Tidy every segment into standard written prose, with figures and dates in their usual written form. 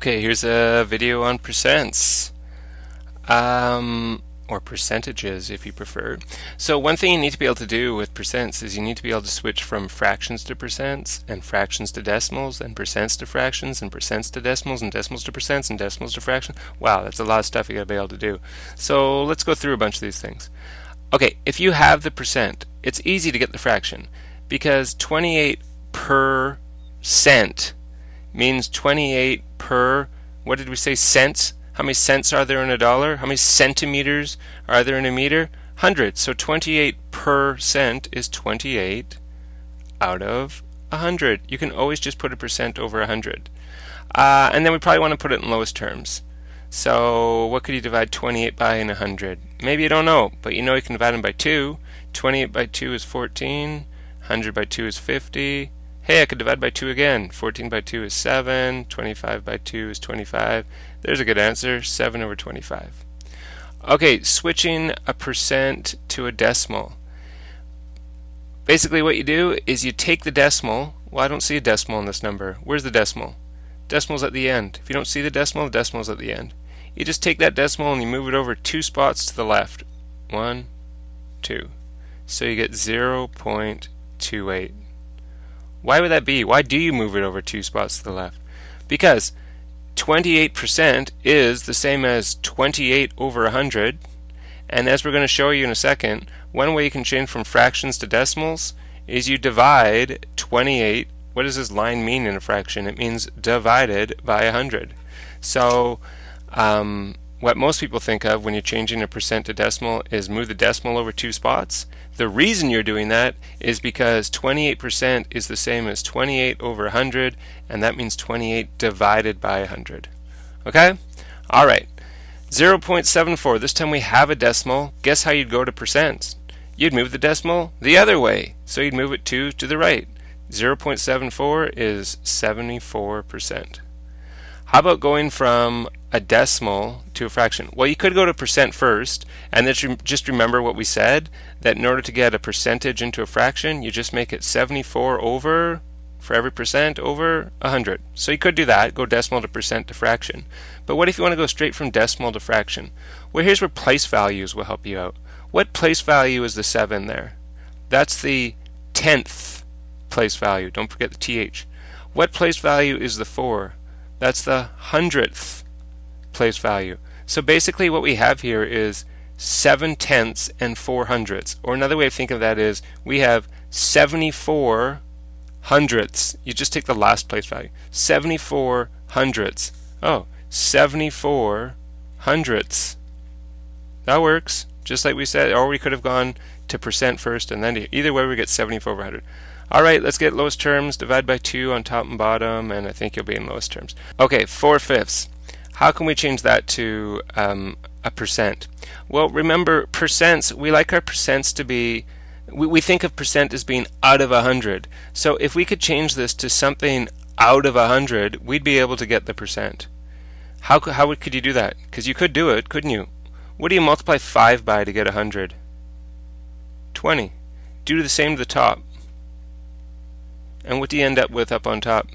Okay, here's a video on percents, or percentages if you prefer. So one thing you need to be able to do with percents is you need to be able to switch from fractions to percents, and fractions to decimals, and percents to fractions, and percents to decimals, and decimals to percents, and decimals to fractions. Wow, that's a lot of stuff you gotta be able to do. So let's go through a bunch of these things. Okay, if you have the percent, it's easy to get the fraction, because 28% means 28 per, what did we say, cents? How many cents are there in a dollar? How many centimeters are there in a meter? 100. So 28% is 28 out of 100. You can always just put a percent over 100. And then we probably want to put it in lowest terms. So what could you divide 28 by in 100? Maybe you don't know, but you know you can divide them by 2. 28 by 2 is 14. 100 by 2 is 50. Hey, I could divide by 2 again. 14 by 2 is 7. 25 by 2 is 25. There's a good answer, 7 over 25. Okay, switching a percent to a decimal. Basically what you do is you take the decimal. Well, I don't see a decimal in this number. Where's the decimal? Decimal's at the end. If you don't see the decimal's at the end. You just take that decimal and you move it over 2 spots to the left. 1, 2. So you get 0.28. Why would that be? Why do you move it over 2 spots to the left? Because 28% is the same as 28 over 100, and as we're going to show you in a second, one way you can change from fractions to decimals is you divide 28. What does this line mean in a fraction? It means divided by 100. So what most people think of when you're changing a percent to decimal is move the decimal over 2 spots. The reason you're doing that is because 28% is the same as 28 over 100, and that means 28 divided by 100. Okay? Alright. 0.74. This time we have a decimal. Guess how you'd go to percents? You'd move the decimal the other way. So you'd move it 2 to the right. 0.74 is 74%. How about going from a decimal to a fraction? Well, you could go to percent first, and then just remember what we said, that in order to get a percentage into a fraction, you just make it 74 over, for every percent, over 100. So you could do that, go decimal to percent to fraction. But what if you want to go straight from decimal to fraction? Well, here's where place values will help you out. What place value is the 7 there? That's the 10th place value. Don't forget the TH. What place value is the 4? That's the 100th place value. So basically what we have here is 7 tenths and 4 hundredths. Or another way of thinking of that is we have 74 hundredths. You just take the last place value. 74 hundredths. Oh, 74 hundredths. That works. Just like we said, or we could have gone to percent first and then either way we get 74 over 100. Alright, let's get lowest terms. Divide by 2 on top and bottom, and I think you'll be in lowest terms. Okay, 4/5. How can we change that to a percent? Well, remember, percents, we like our percents to be, we think of percent as being out of 100. So if we could change this to something out of 100, we'd be able to get the percent. How could you do that? Because you could do it, couldn't you? What do you multiply 5 by to get 100? 20. Do the same to the top. And what do you end up with up on top?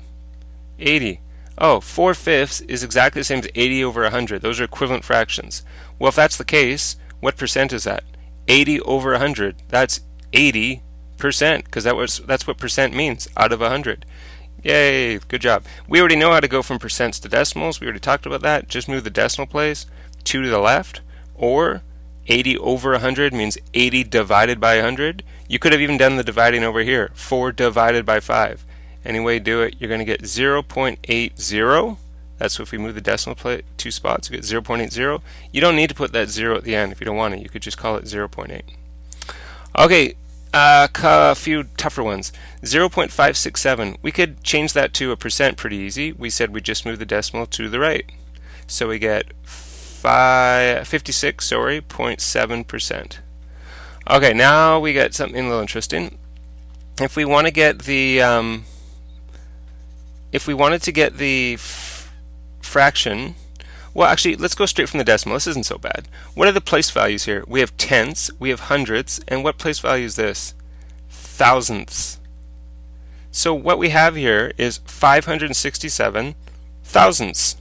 80. Oh, 4/5 is exactly the same as 80 over 100. Those are equivalent fractions. Well, if that's the case, what percent is that? 80 over 100. That's 80%, because that's what percent means, out of 100. Yay, good job. We already know how to go from percents to decimals. We already talked about that. Just move the decimal place 2 to the left, or 80 over 100 means 80 divided by 100. You could have even done the dividing over here. 4 divided by 5. Any way you do it, you're going to get 0.80. That's if we move the decimal place 2 spots, you get 0.80. You don't need to put that 0 at the end if you don't want to. You could just call it 0.8. Okay, a few tougher ones. 0.567. We could change that to a percent pretty easy. We said we just move the decimal to the right. So we get 0.7%. Okay, now we get something a little interesting. If we want to get the fraction, well, actually, let's go straight from the decimal. This isn't so bad. What are the place values here? We have tenths, we have hundredths, and what place value is this? Thousandths. So what we have here is 567 thousandths.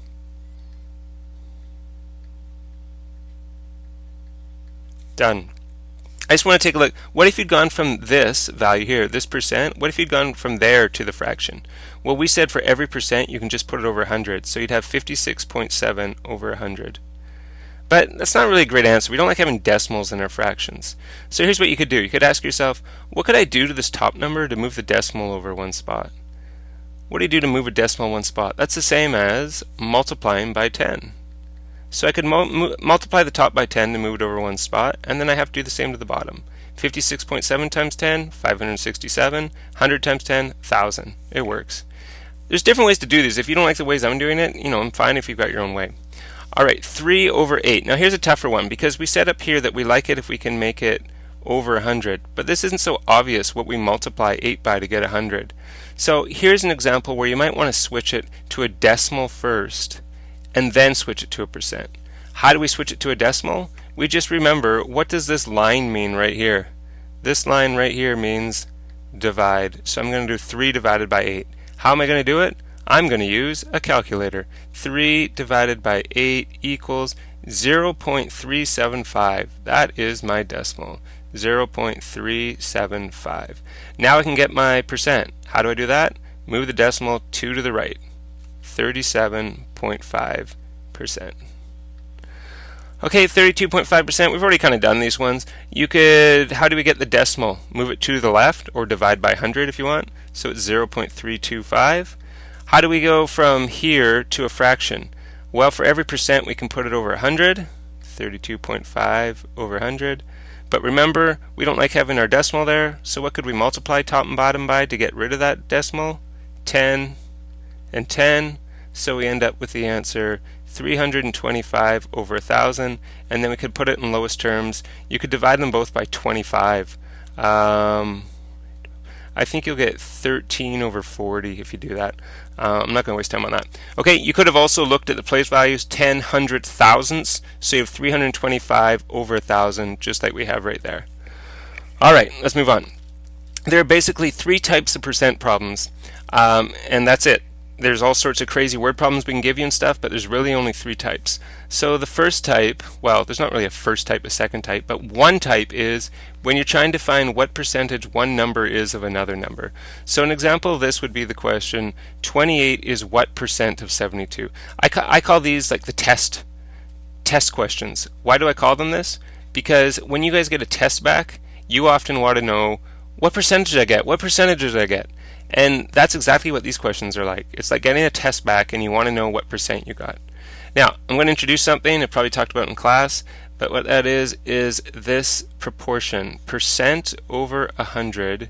Done. I just want to take a look. What if you'd gone from this value here, this percent, what if you'd gone from there to the fraction? Well, we said for every percent you can just put it over 100, so you'd have 56.7 over 100. But that's not really a great answer. We don't like having decimals in our fractions. So here's what you could do. You could ask yourself, what could I do to this top number to move the decimal over one spot? What do you do to move a decimal one spot? That's the same as multiplying by 10. So I could multiply the top by 10 to move it over one spot, and then I have to do the same to the bottom. 56.7 times 10, 567. 100 times 10, 1,000. It works. There's different ways to do these. If you don't like the ways I'm doing it, I'm fine if you've got your own way. Alright, 3 over 8. Now here's a tougher one, because we said up here that we like it if we can make it over 100, but this isn't so obvious what we multiply 8 by to get 100. So here's an example where you might want to switch it to a decimal first, and then switch it to a percent. How do we switch it to a decimal? We just remember, what does this line mean right here? This line right here means divide. So I'm going to do 3 divided by 8. How am I going to do it? I'm going to use a calculator. 3 divided by 8 equals 0.375. That is my decimal. 0.375. Now I can get my percent. How do I do that? Move the decimal 2 to the right. 37.5%. Okay, 32.5%. We've already kind of done these ones. You could, how do we get the decimal? Move it 2 to the left, or divide by 100 if you want. So it's 0.325. How do we go from here to a fraction? Well, for every percent we can put it over 100. 32.5 over 100. But remember, we don't like having our decimal there, so what could we multiply top and bottom by to get rid of that decimal? 10 and 10. So we end up with the answer 325 over 1,000, and then we could put it in lowest terms. You could divide them both by 25. I think you'll get 13 over 40 if you do that. I'm not going to waste time on that. Okay, you could have also looked at the place values, 10, hundredths, thousandths, so you have 325 over 1,000, just like we have right there. Alright, let's move on. There are basically 3 types of percent problems, and that's it. There's all sorts of crazy word problems we can give you and stuff, but there's really only 3 types. So the first type, well, there's not really a first type, a second type, but one type is when you're trying to find what percentage one number is of another number. So an example of this would be the question, 28 is what percent of 72? I call these like the test questions. Why do I call them this? Because when you guys get a test back, you often want to know, what percentage did I get? What percentage did I get? And that's exactly what these questions are like. It's like getting a test back and you want to know what percent you got. Now, I'm going to introduce something I probably talked about in class, but what that is this proportion. Percent over 100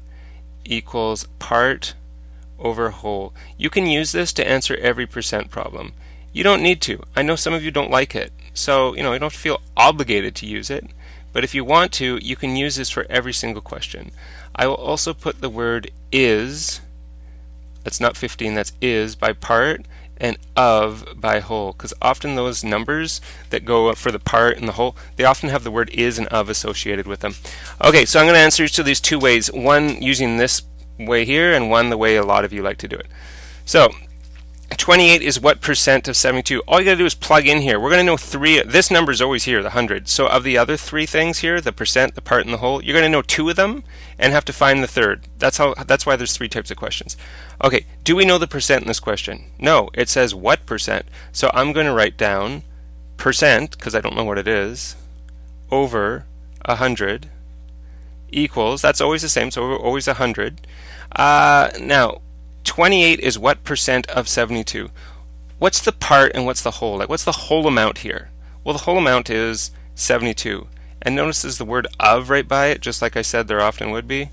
equals part over whole. You can use this to answer every percent problem. You don't need to. I know some of you don't like it, so you don't feel obligated to use it. But if you want to, you can use this for every single question. I will also put the word is, that's not 15, that's is by part, and of by whole, because often those numbers that go for the part and the whole, they often have the word is and of associated with them. Okay, so I'm going to answer each of these 2 ways, one using this way here and one the way a lot of you like to do it. So 28 is what percent of 72? All you got to do is plug in here. We're going to know 3. This number is always here, the 100. So of the other 3 things here, the percent, the part, and the whole, you're going to know 2 of them and have to find the third. That's why there's 3 types of questions. Okay, do we know the percent in this question? No, it says what percent. So I'm going to write down percent, because I don't know what it is, over 100 equals, that's always the same, so always 100. Now, 28 is what percent of 72? What's the part and what's the whole? Like, what's the whole amount here? Well, the whole amount is 72. And notice there's the word of right by it, just like I said there often would be.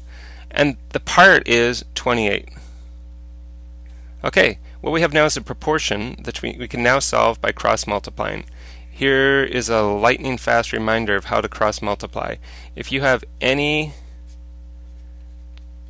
And the part is 28. Okay, what we have now is a proportion that we can now solve by cross-multiplying. Here is a lightning fast reminder of how to cross-multiply. If you have any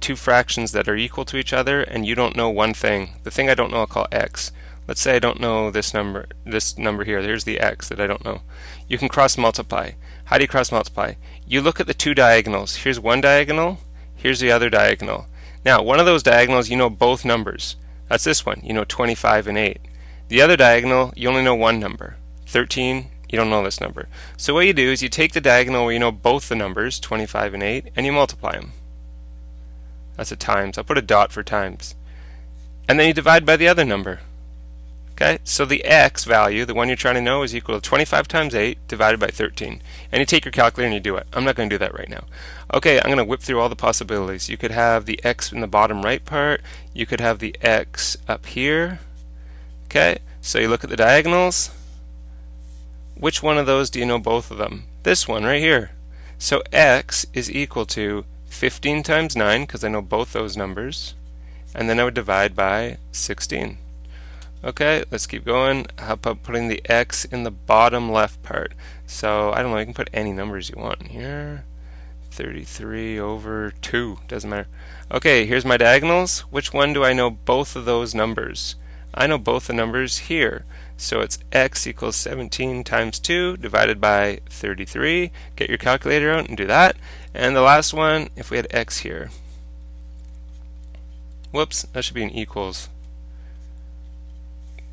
2 fractions that are equal to each other and you don't know one thing, the thing I don't know I'll call x. Let's say I don't know this number here. There's the x that I don't know. You can cross-multiply. How do you cross-multiply? You look at the 2 diagonals. Here's one diagonal, here's the other diagonal. Now, one of those diagonals, you know both numbers. That's this one, 25 and 8. The other diagonal, you only know one number, 13, You don't know this number. So what you do is you take the diagonal where you know both the numbers, 25 and 8, and you multiply them. That's a times. I'll put a dot for times. And then you divide by the other number. Okay, so the x value, the one you're trying to know, is equal to 25 times 8 divided by 13. And you take your calculator and you do it. I'm not going to do that right now. Okay, I'm going to whip through all the possibilities. You could have the x in the bottom right part. You could have the x up here. Okay, so you look at the diagonals. Which one of those do you know both of them? This one right here. So x is equal to 15 times 9, because I know both those numbers. And then I would divide by 16. Okay, let's keep going. How about putting the x in the bottom left part? So, I don't know, you can put any numbers you want in here. 33 over 2, doesn't matter. Okay, here's my diagonals. Which one do I know both of those numbers? I know both the numbers here. So it's x equals 17 times 2 divided by 33. Get your calculator out and do that. And the last one, if we had x here. Whoops, that should be an equals.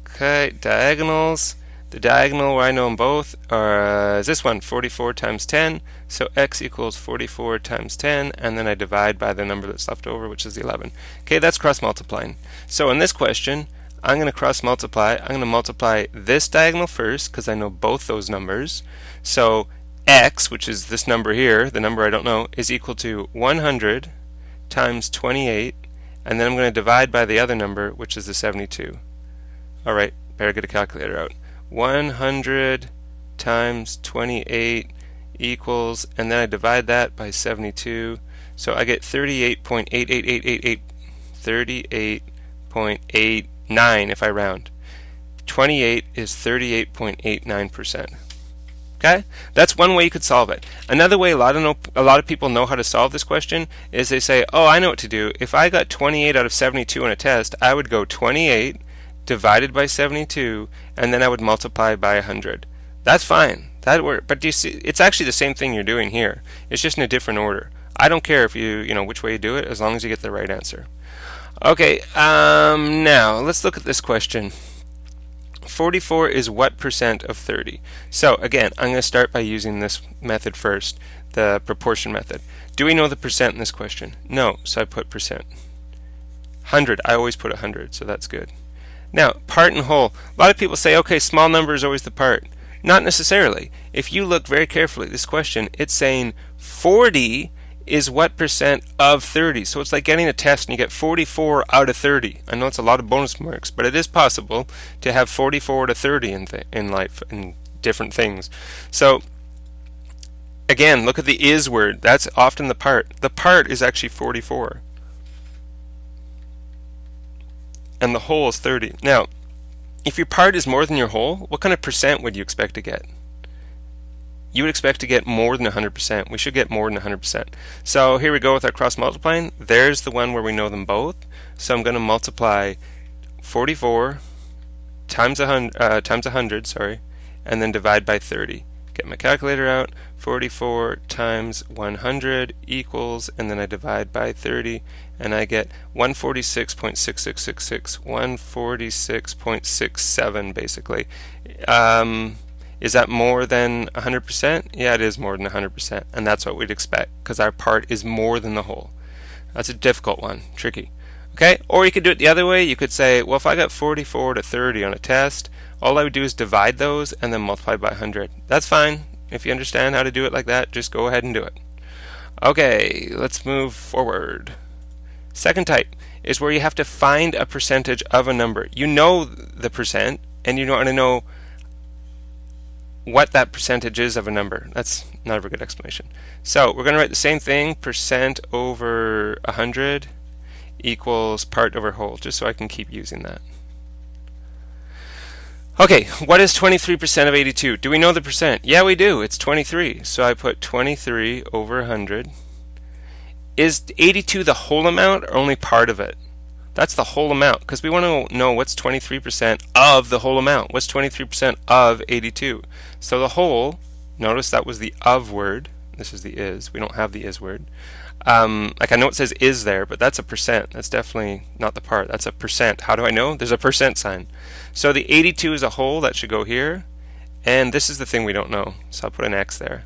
Okay, diagonals. The diagonal where I know them both is this one, 44 times 10. So x equals 44 times 10, and then I divide by the number that's left over, which is 11. Okay, that's cross multiplying. So in this question, I'm going to cross multiply. I'm going to multiply this diagonal first because I know both those numbers. So x, which is this number here, the number I don't know, is equal to 100 times 28, and then I'm going to divide by the other number, which is the 72. Alright, better get a calculator out. 100 times 28 equals, and then I divide that by 72. So I get 38.88888, 38.89 if I round. 28 is 38.89%. Okay? That's one way you could solve it. Another way a lot of people know how to solve this question is they say, oh, I know what to do. If I got 28 out of 72 in a test, I would go 28 divided by 72, and then I would multiply by 100. That's fine. That works. But do you see, it's actually the same thing you're doing here. It's just in a different order. I don't care if you know which way you do it, as long as you get the right answer. Okay, now let's look at this question. 44 is what percent of 30? So again, I'm going to start by using this method first, the proportion method. Do we know the percent in this question? No, so I put percent. 100, I always put 100, so that's good. Now, part and whole. A lot of people say, okay, small number is always the part. Not necessarily. If you look very carefully at this question, it's saying 40 is what percent of 30. So it's like getting a test and you get 44 out of 30. I know it's a lot of bonus marks, but it is possible to have 44 to 30 in life, in different things. So, again, look at the is word. That's often the part. The part is actually 44. And the whole is 30. Now, if your part is more than your whole, what kind of percent would you expect to get? You would expect to get more than 100%. We should get more than 100%. So here we go with our cross multiplying. There's the one where we know them both. So I'm going to multiply 44 times 100, sorry, and then divide by 30. Get my calculator out. 44 times 100 equals, and then I divide by 30, and I get 146.6666, 146.67 basically. Is that more than 100%? Yeah, it is more than 100%, and that's what we'd expect, because our part is more than the whole. That's a difficult one, tricky. Okay, or you could do it the other way. You could say, well, if I got 44 to 30 on a test, all I would do is divide those and then multiply by 100. That's fine. If you understand how to do it like that, just go ahead and do it. Okay, let's move forward. Second type is where you have to find a percentage of a number. You know the percent, and you want to know what that percentage is of a number. That's not a very good explanation. So we're going to write the same thing, percent over 100 equals part over whole, just so I can keep using that. Okay, what is 23% of 82? Do we know the percent? Yeah, we do. It's 23. So I put 23 over 100. Is 82 the whole amount or only part of it? That's the whole amount, because we want to know what's 23% of the whole amount. What's 23% of 82? So the whole, notice that was the of word. This is the is. We don't have the is word. Like I know it says is there, but that's a percent. That's definitely not the part. That's a percent. How do I know? There's a percent sign. So the 82 is a whole. That should go here. And this is the thing we don't know, so I'll put an X there.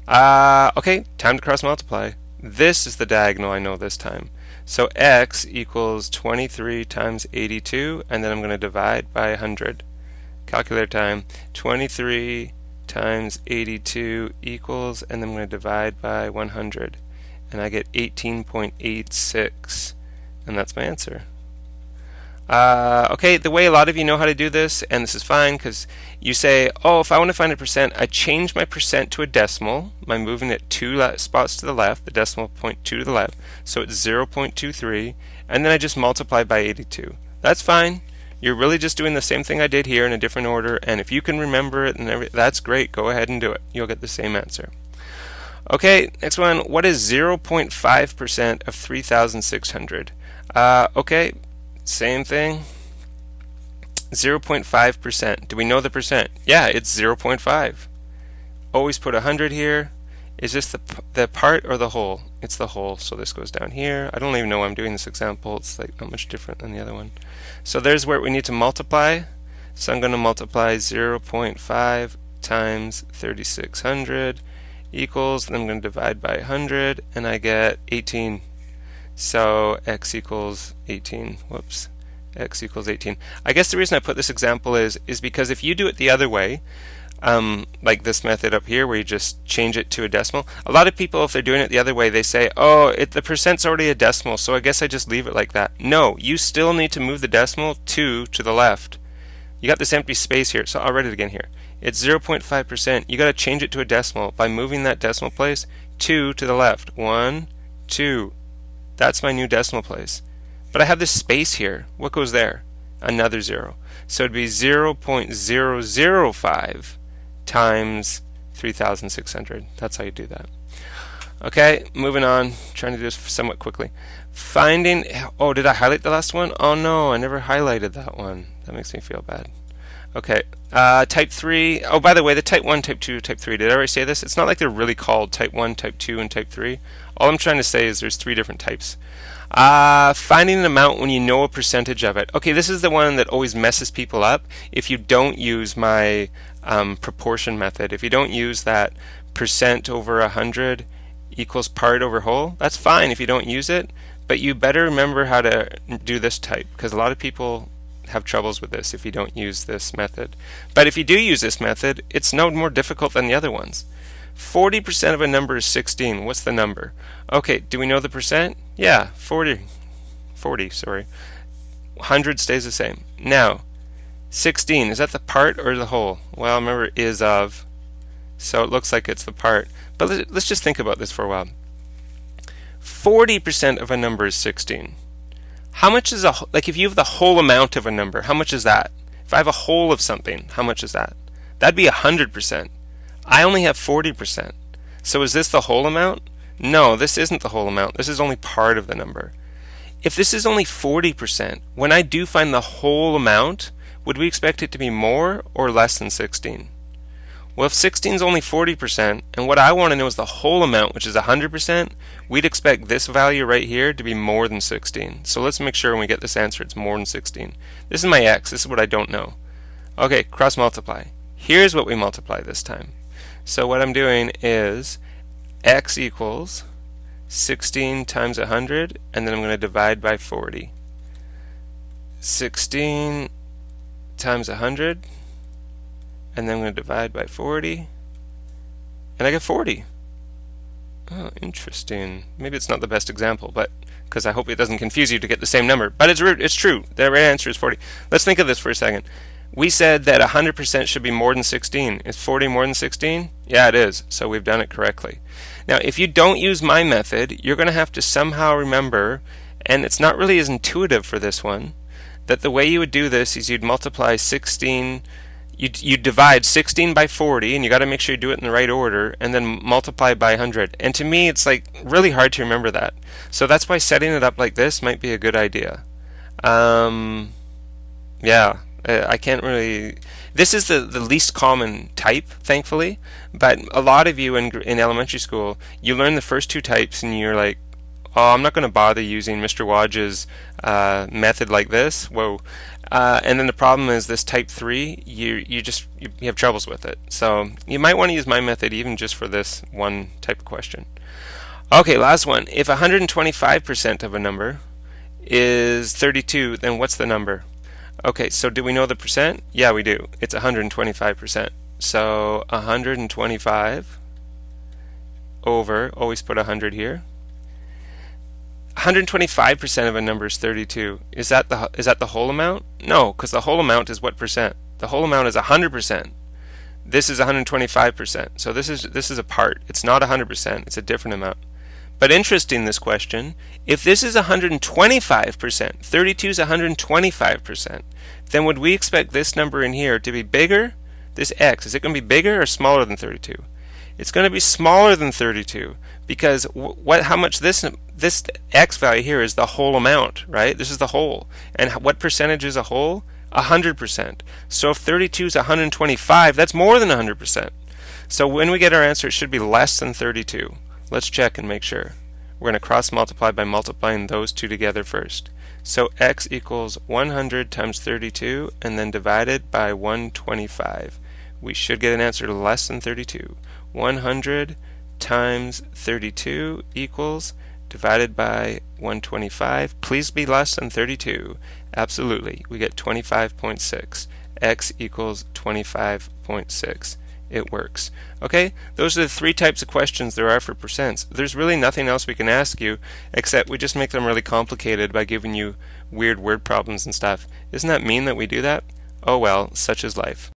Okay, time to cross multiply. This is the diagonal I know this time. So X equals 23 times 82, and then I'm going to divide by 100. Calculator time. 23 times 82 equals, and then I'm going to divide by 100. And I get 18.86, and that's my answer. Okay, the way a lot of you know how to do this, and this is fine because you say, oh, if I want to find a percent, I change my percent to a decimal by moving it 2 spots to the left, the decimal point 2 to the left, so it's 0.23, and then I just multiply by 82. That's fine. You're really just doing the same thing I did here in a different order, and if you can remember it, and that's great. Go ahead and do it. You'll get the same answer. Okay, next one. What is 0.5% of 3,600? Okay. Same thing. 0.5%. Do we know the percent? Yeah, it's 0.5. Always put 100 here. Is this the part or the whole? It's the whole, so this goes down here. I don't even know why I'm doing this example. It's like not much different than the other one. So there's where we need to multiply. So I'm going to multiply 0.5 times 3,600 equals, and I'm going to divide by 100, and I get 18. So X equals 18. Whoops. X equals 18. I guess the reason I put this example is because if you do it the other way, like this method up here where you just change it to a decimal, a lot of people, if they're doing it the other way, they say, oh, the percent's already a decimal, so I guess I just leave it like that. No, you still need to move the decimal 2 to the left. You got this empty space here, so I'll write it again here. It's 0.5%. You got to change it to a decimal by moving that decimal place 2 to the left. 1, 2. That's my new decimal place. But I have this space here. What goes there? Another 0. So it'd be 0.005 times 3,600. That's how you do that. Okay, moving on. Trying to do this somewhat quickly. Finding... Oh, did I highlight the last one? Oh no, I never highlighted that one. That makes me feel bad. Okay, type 3. Oh, by the way, the type 1, type 2, type 3. Did I already say this? It's not like they're really called type 1, type 2, and type 3. All I'm trying to say is there's 3 different types. Finding an amount when you know a percentage of it. Okay, this is the one that always messes people up if you don't use my proportion method. If you don't use that percent over 100 equals part over whole, that's fine if you don't use it, but you better remember how to do this type, because a lot of people have troubles with this if you don't use this method. But if you do use this method, it's no more difficult than the other ones. 40% of a number is 16. What's the number? Okay, do we know the percent? Yeah, 40, sorry. 100 stays the same. Now, 16, is that the part or the whole? Well, remember, is of, so it looks like it's the part. But let's just think about this for a while. 40% of a number is 16. How much is like if you have the whole amount of a number, how much is that? If I have a whole of something, how much is that? That'd be 100%. I only have 40%. So is this the whole amount? No, this isn't the whole amount. This is only part of the number. If this is only 40%, when I do find the whole amount, would we expect it to be more or less than 16? Well, if 16 is only 40%, and what I want to know is the whole amount, which is 100%, we'd expect this value right here to be more than 16. So let's make sure when we get this answer it's more than 16. This is my x. This is what I don't know. Okay, cross multiply. Here's what we multiply this time. So what I'm doing is x equals 16 times 100, and then I'm going to divide by 40. 16 times 100, and then I'm going to divide by 40, and I get 40. Oh, interesting. Maybe it's not the best example, but because I hope it doesn't confuse you to get the same number. But it's true. The right answer is 40. Let's think of this for a second. We said that 100% should be more than 16. Is 40 more than 16? Yeah, it is. So we've done it correctly. Now, if you don't use my method, you're going to have to somehow remember, and it's not really as intuitive for this one, that the way you would do this is you'd multiply 16, you'd divide 16 by 40, and you got to make sure you do it in the right order, and then multiply by 100. And to me, it's like really hard to remember that. So that's why setting it up like this might be a good idea. Yeah. I can't really... This is the least common type, thankfully, but a lot of you in elementary school, you learn the first 2 types and you're like, oh, I'm not going to bother using Mr. Wodge's method like this. Whoa. And then the problem is this type 3, you have troubles with it. So you might want to use my method even just for this one type of question. Okay, last one. If 125% of a number is 32, then what's the number? Okay, so do we know the percent? Yeah, we do. It's 125%. So 125 over, always put 100 here. 125% of a number is 32. Is that the whole amount? No, because the whole amount is what percent? The whole amount is 100%. This is 125%. So this is a part. It's not 100%. It's a different amount. But interesting, this question, if this is 125%, 32 is 125%, then would we expect this number in here to be bigger? This x, is it going to be bigger or smaller than 32? It's going to be smaller than 32 because how much this x value here is the whole amount, right? This is the whole. And what percentage is a whole? 100%. So if 32 is 125, that's more than 100%. So when we get our answer, it should be less than 32. Let's check and make sure. We're going to cross multiply by multiplying those two together first. So x equals 100 times 32 and then divided by 125. We should get an answer less than 32. 100 times 32 equals divided by 125. Please be less than 32. Absolutely. We get 25.6. X equals 25.6. It works. Okay, those are the three types of questions there are for percents. There's really nothing else we can ask you except we just make them really complicated by giving you weird word problems and stuff. Isn't that mean that we do that? Oh well, such is life.